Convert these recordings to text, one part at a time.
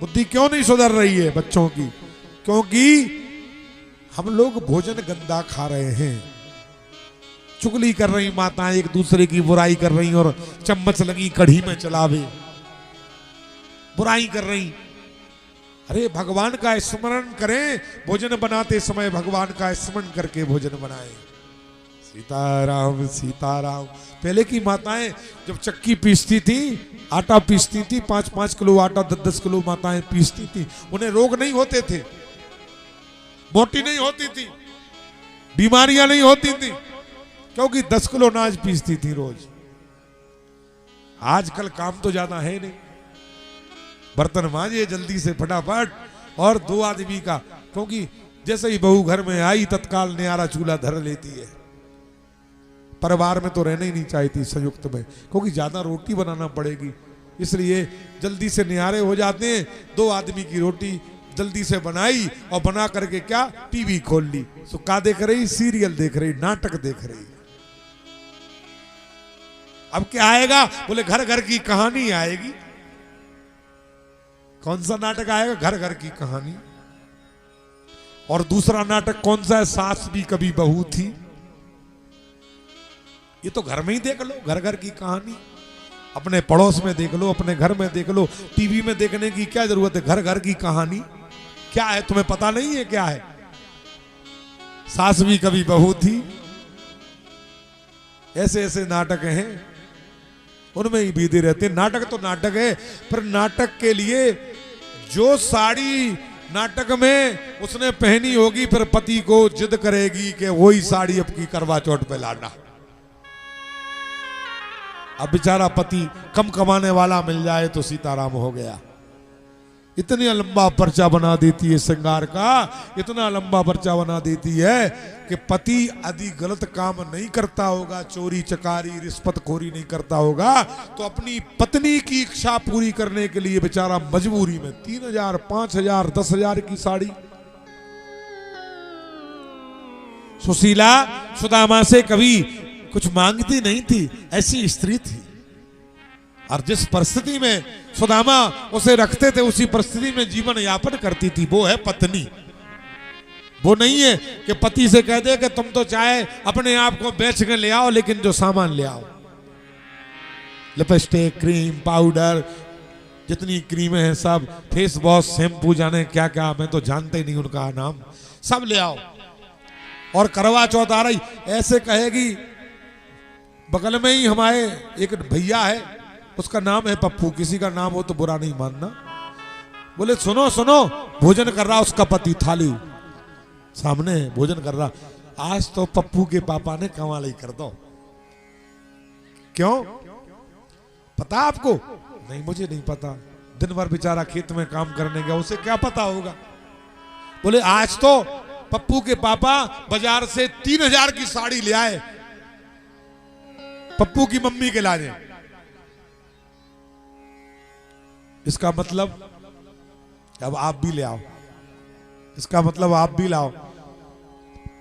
बुद्धि क्यों नहीं सुधर रही है बच्चों की? क्योंकि हम लोग भोजन गंदा खा रहे हैं। चुगली कर रही माताएं, एक दूसरे की बुराई कर रही और चम्मच लगी कढ़ी में चलावे, बुराई कर रही। अरे भगवान का स्मरण करें, भोजन बनाते समय भगवान का स्मरण करके भोजन बनाएं। सीताराम सीताराम। पहले की माताएं जब चक्की पीसती थी, आटा पीसती थी, 5-5 किलो आटा 10-10 किलो माताएं पीसती थी, उन्हें रोग नहीं होते थे, मोटी नहीं होती थी, बीमारियां नहीं होती थी, क्योंकि 10 किलो अनाज पीसती थी रोज। आजकल काम तो ज्यादा है नहीं, बर्तन मांजे जल्दी से फटाफट, और 2 आदमी का, क्योंकि जैसे ही बहू घर में आई तत्काल न्यारा चूल्हा धर लेती है। परिवार में तो रहना ही नहीं चाहती संयुक्त में, क्योंकि ज्यादा रोटी बनाना पड़ेगी, इसलिए जल्दी से न्यारे हो जाते हैं। 2 आदमी की रोटी जल्दी से बनाई और बना करके क्या टीवी खोल ली, तो क्या देख रही? सीरियल देख रही, नाटक देख रही। अब क्या आएगा? बोले घर घर की कहानी आएगी। कौन सा नाटक आएगा? घर घर की कहानी। और दूसरा नाटक कौन सा है? सास भी कभी बहू थी। ये तो घर में ही देख लो, घर घर की कहानी। अपने पड़ोस में देख लो, अपने घर में देख लो, टीवी में देखने की क्या जरूरत है? घर घर की कहानी क्या है? तुम्हें पता नहीं है क्या है? सास भी कभी बहू थी। ऐसे ऐसे नाटक हैं, उनमें ही बीते रहते। नाटक तो नाटक है, पर नाटक के लिए जो साड़ी नाटक में उसने पहनी होगी, फिर पति को जिद करेगी कि वही साड़ी अब की करवा चौथ पे लाना। अब बेचारा पति कम कमाने वाला मिल जाए तो सीताराम हो गया। इतना लंबा पर्चा बना देती है श्रृंगार का, इतना लंबा पर्चा बना देती है कि पति यदि गलत काम नहीं करता होगा, चोरी चकारी रिश्वतखोरी नहीं करता होगा, तो अपनी पत्नी की इच्छा पूरी करने के लिए बेचारा मजबूरी में 3000, 5000, 10,000 की साड़ी। सुशीला सुदामा से कभी कुछ मांगती नहीं थी, ऐसी स्त्री थी। और जिस परिस्थिति में सुदामा उसे रखते थे, उसी परिस्थिति में जीवन यापन करती थी। वो है पत्नी। वो नहीं है कि पति से कह दे कि तुम तो चाहे अपने आप को बेच के ले आओ, लेकिन जो सामान ले आओ, लिपस्टिक, क्रीम, पाउडर, जितनी क्रीमें हैं सब, फेस वॉश, शैम्पू, जाने क्या क्या, मैं तो जानते ही नहीं उनका नाम, सब ले आओ। और करवा चौथ आ रही, ऐसे कहेगी। बगल में ही हमारे एक भैया है, उसका नाम है पप्पू, किसी का नाम हो तो बुरा नहीं मानना। बोले सुनो सुनो, भोजन कर रहा उसका पति, थाली सामने भोजन कर रहा। आज तो पप्पू के पापा ने कमाल ही कर दो। क्यों? पता आपको? नहीं, मुझे नहीं पता। दिन भर बेचारा खेत में काम करने गया, उसे क्या पता होगा। बोले आज तो पप्पू के पापा बाजार से 3000 की साड़ी ले आए पप्पू की मम्मी के लाने। इसका मतलब अब आप भी ले आओ, इसका मतलब आप भी लाओ।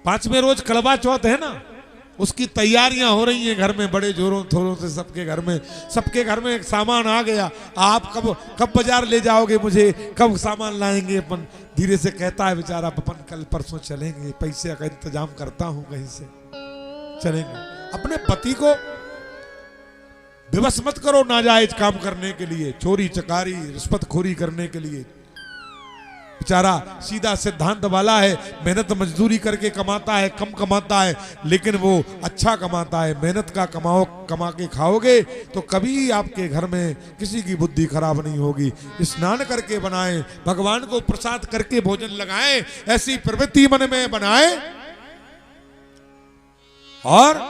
5वें रोज करवा चौथ है ना, उसकी तैयारियां हो रही हैं घर में बड़े जोरों थोरों से। सबके घर में एक सामान आ गया। आप कब बाजार ले जाओगे मुझे, कब सामान लाएंगे? अपन धीरे से कहता है बेचारा, अपन कल परसों चलेंगे, पैसे का इंतजाम करता हूं, कहीं से चलेंगे। अपने पति को विवश मत करो नाजायज काम करने के लिए, चोरी चकारी रिश्वतखोरी करने के लिए। बेचारा सीधा सिद्धांत वाला है, मेहनत मजदूरी करके कमाता है, कम कमाता है, लेकिन वो अच्छा कमाता है। मेहनत का कमा के खाओगे तो कभी आपके घर में किसी की बुद्धि खराब नहीं होगी। स्नान करके बनाएं, भगवान को प्रसाद करके भोजन लगाएं, ऐसी प्रवृत्ति मन में बनाएं। और